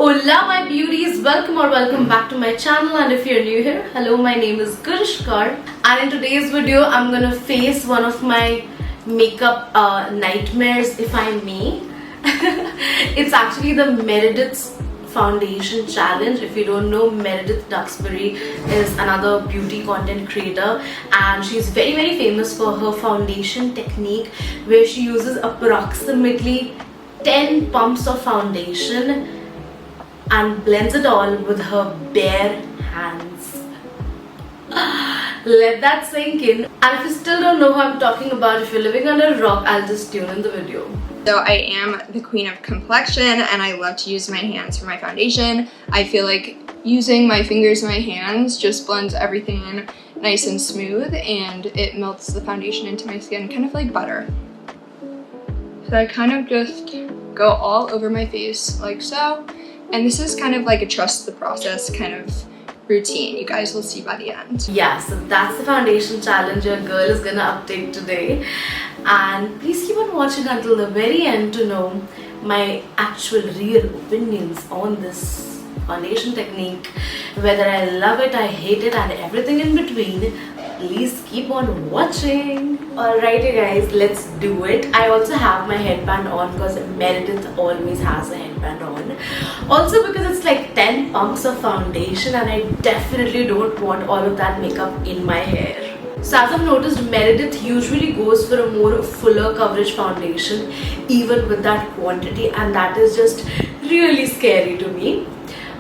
Hola my beauties, welcome back to my channel, and if you're new here, hello, my name is Gurishq Kaur, and in today's video I'm gonna face one of my makeup nightmares, if I may. It's actually the Meredith's foundation challenge. If you don't know, Meredith Duxbury is another beauty content creator, and she's very famous for her foundation technique where she uses approximately 10 pumps of foundation and blends it all with her bare hands. Let that sink in. And if you still don't know who I'm talking about, if you're living under a rock, I'll just tune in the video. So I am the queen of complexion and I love to use my hands for my foundation. I feel like using my fingers and my hands just blends everything in nice and smooth, and it melts the foundation into my skin kind of like butter. So I kind of just go all over my face like so. And this is kind of like a trust the process kind of routine. You guys will see by the end. Yeah, so that's the foundation challenge your girl is gonna update today. And please keep on watching until the very end to know my actual real opinions on this foundation technique. Whether I love it, I hate it, and everything in between. Please keep on watching. Alright you guys, let's do it. I also have my headband on because Meredith always has a headband on. Also because it's like 10 pumps of foundation and I definitely don't want all of that makeup in my hair. So as I've noticed, Meredith usually goes for a more fuller coverage foundation even with that quantity, and that is just really scary to me.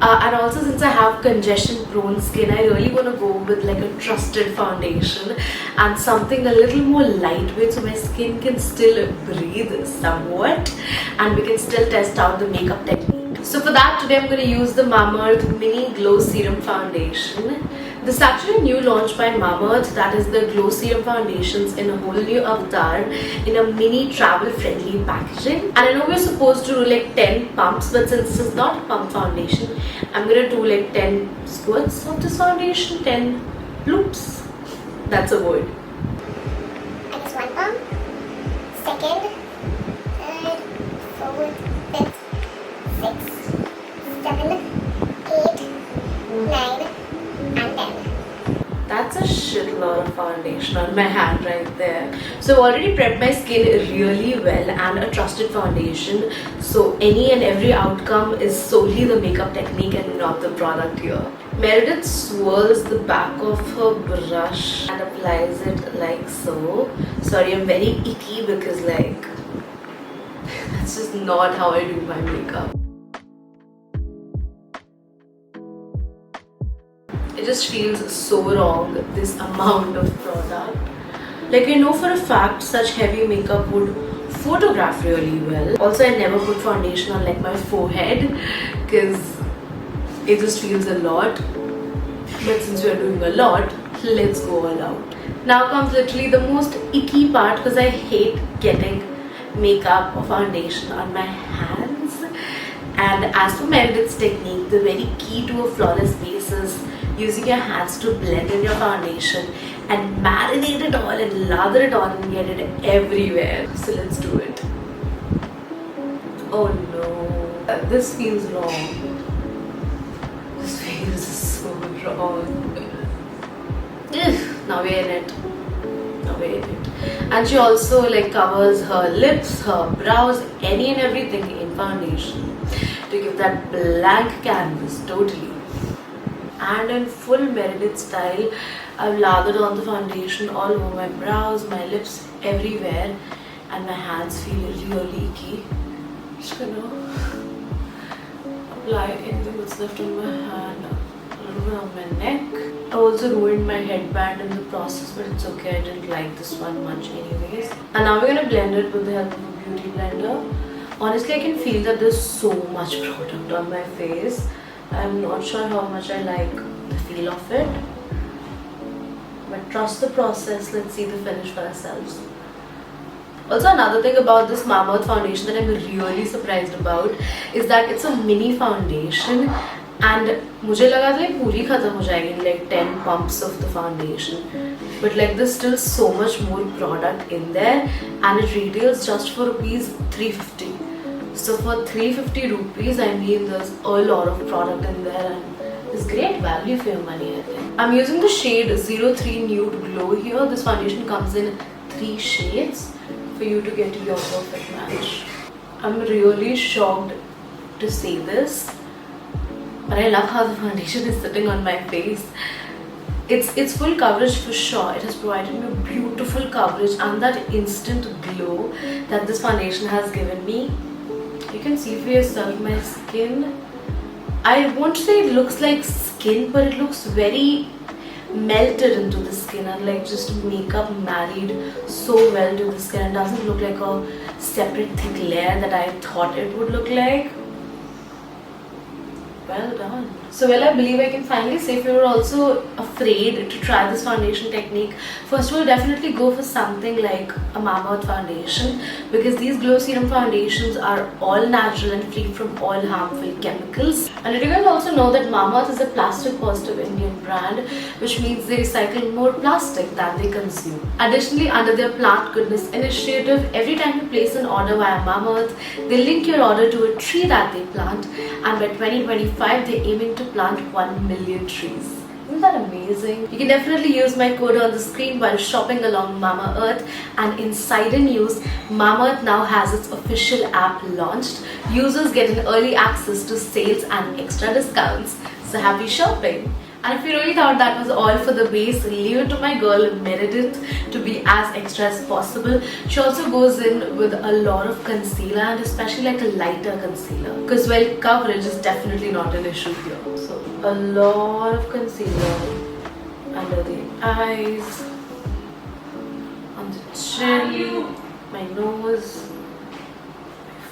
And also, since I have congestion prone skin, I really want to go with like a trusted foundation and something a little more lightweight so my skin can still breathe somewhat and we can still test out the makeup technique. So for that, today I'm going to use the Mamaearth Mini Glow Serum Foundation. This is actually a new launch by Mamaearth, that is the Glow Serum Foundations in a whole new avatar in a mini travel friendly packaging. And I know we're supposed to do like 10 pumps, but since this is not a pump foundation, I'm gonna do like 10 squirts of this foundation, 10 bloops. That's a word. I guess one pump, second, third, fourth, fifth, sixth, 7, 8, 9, and 10. That's a shitload of foundation on my hand right there. So I've already prepped my skin really well and a trusted foundation. So any and every outcome is solely the makeup technique and not the product here. Meredith swirls the back of her brush and applies it like so. Sorry, I'm very icky because like that's just not how I do my makeup. It just feels so wrong, this amount of product. Like I know for a fact such heavy makeup would photograph really well. Also, I never put foundation on like my forehead because it just feels a lot. But since we are doing a lot, let's go all out. Now comes literally the most icky part because I hate getting makeup or foundation on my hands. And as for Meredith's technique, the very key to a flawless base is using your hands to blend in your foundation and marinate it all and lather it on and get it everywhere. So let's do it. Oh no, this feels wrong. This feels so wrong. Ugh, now we're in it. Now we're in it. And she also like covers her lips, her brows, any and everything in foundation to give that blank canvas totally. And in full Meredith style, I've lathered on the foundation all over my brows, my lips, everywhere, and my hands feel really icky. Just gonna apply anything that's left on my hand, a little bit on my neck. I also ruined my headband in the process, but it's okay, I didn't like this one much anyways. And now we're gonna blend it with the help of a beauty blender. Honestly, I can feel that there's so much product on my face. I'm not sure how much I like the feel of it, but trust the process. Let's see the finish for ourselves. Also, another thing about this Mamaearth foundation that I'm really surprised about is that it's a mini foundation, and मुझे लगा था ये पूरी खत्म हो जाएगी in like 10 pumps of the foundation, but like there's still so much more product in there, and it retails just for ₹350. So for 350 rupees, I mean there's a lot of product in there and it's great value for your money, I think. I'm using the shade 03 Nude Glow here. This foundation comes in 3 shades for you to get your perfect match. I'm really shocked to say this, but I love how the foundation is sitting on my face. It's full coverage for sure. It has provided me beautiful coverage and that instant glow that this foundation has given me. You can see for yourself my skin. I won't say it looks like skin, but it looks very melted into the skin and like just makeup married so well to the skin. It doesn't look like a separate thick layer that I thought it would look like. Well done. So well, I believe I can finally say if you're also afraid to try this foundation technique, first of all, definitely go for something like a Mamaearth foundation, because these glow serum foundations are all natural and free from all harmful chemicals. And you guys also know that Mamaearth is a plastic positive Indian brand, which means they recycle more plastic than they consume. Additionally, under their Plant Goodness initiative, every time you place an order via Mamaearth, they link your order to a tree that they plant, and by 2025 they're aiming to plant 1 million trees. Isn't that amazing? You can definitely use my code on the screen while shopping along Mamaearth, and inside news, Mamaearth now has its official app launched. Users get an early access to sales and extra discounts. So happy shopping! And if you really thought that was all for the base, leave it to my girl Meredith to be as extra as possible. She also goes in with a lot of concealer, and especially like a lighter concealer, because well, coverage is definitely not an issue here. So a lot of concealer under the eyes, on the chin, my nose,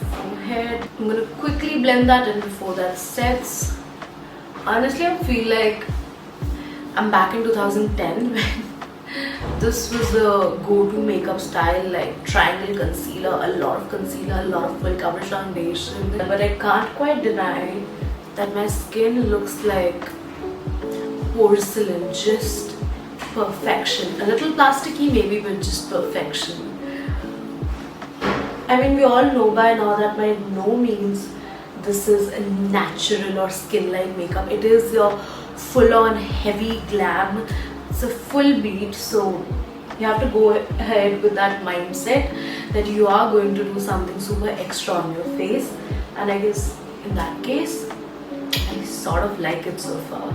my forehead. I'm gonna quickly blend that in before that sets. Honestly, I feel like I'm back in 2010 when this was the go-to makeup style, like triangle concealer, a lot of concealer, a lot of full coverage foundation. But I can't quite deny that my skin looks like porcelain, just perfection. A little plasticky maybe, but just perfection. I mean, we all know by now that by no means this is a natural or skin-like makeup. It is your full-on heavy glam. It's a full beat, so you have to go ahead with that mindset that you are going to do something super extra on your face. And I guess in that case, I sort of like it so far.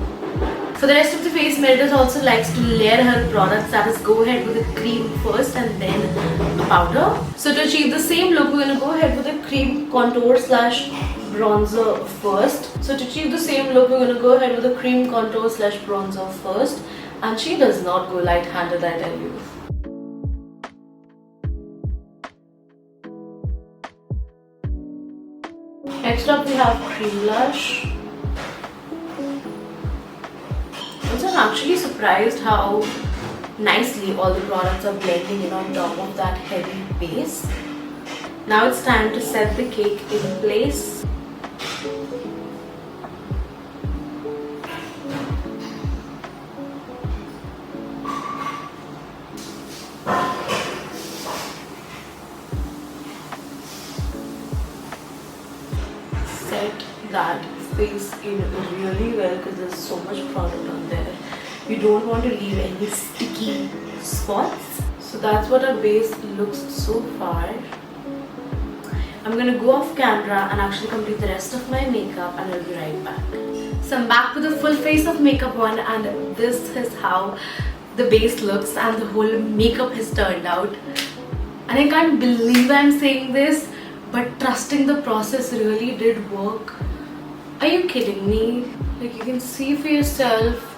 For the rest of the face, Meredith also likes to layer her products. That is, go ahead with a cream first and then a powder. So to achieve the same look, we're going to go ahead with a cream contour slash bronzer first. So to achieve the same look, we're going to go ahead with a cream contour slash bronzer first. And she does not go light-handed, I tell you. Next up we have cream blush. Also, I'm actually surprised how nicely all the products are blending in on top of that heavy base. Now it's time to set the cake in place. Set that face in really well because there's so much product on there. You don't want to leave any sticky spots. So that's what our base looks so far. I'm gonna go off camera and actually complete the rest of my makeup, and I'll be right back. So I'm back with a full face of makeup on, and this is how the base looks and the whole makeup has turned out. And I can't believe I'm saying this, but trusting the process really did work. Are you kidding me? Like, you can see for yourself.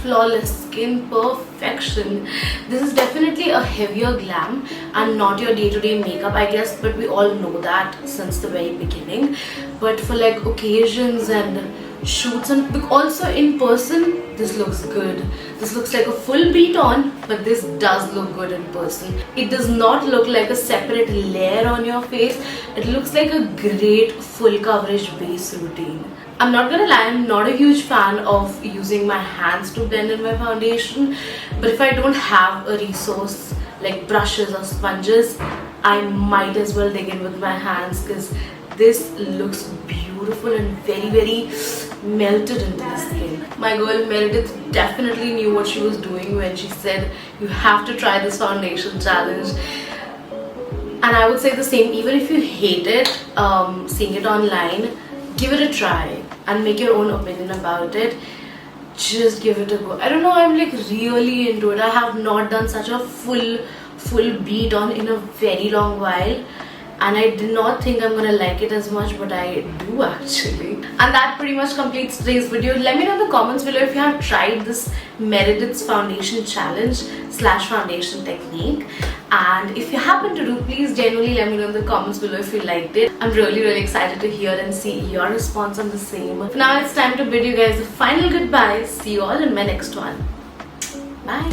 Flawless skin, perfection. This is definitely a heavier glam and not your day-to-day makeup, I guess, but we all know that since the very beginning. But for like occasions and shoots, and also in person, this looks good. This looks like a full beat on, but this does look good in person. It does not look like a separate layer on your face. It looks like a great full coverage base routine. I'm not gonna lie, I'm not a huge fan of using my hands to blend in my foundation, but if I don't have a resource like brushes or sponges, I might as well dig in with my hands because this looks beautiful and very melted into the skin. My girl Meredith definitely knew what she was doing when she said you have to try this foundation challenge. And I would say the same, even if you hate it, seeing it online, give it a try and make your own opinion about it. Just give it a go. I don't know, I'm like really into it. I have not done such a full beat on in a very long while, and I did not think I'm gonna like it as much, but I do actually. And that pretty much completes today's video. Let me know in the comments below if you have tried this Meredith's foundation challenge / foundation technique, and if you happen to do, please genuinely let me know in the comments below if you liked it. I'm really excited to hear and see your response on the same. For now, it's time to bid you guys a final goodbye. See you all in my next one. Bye.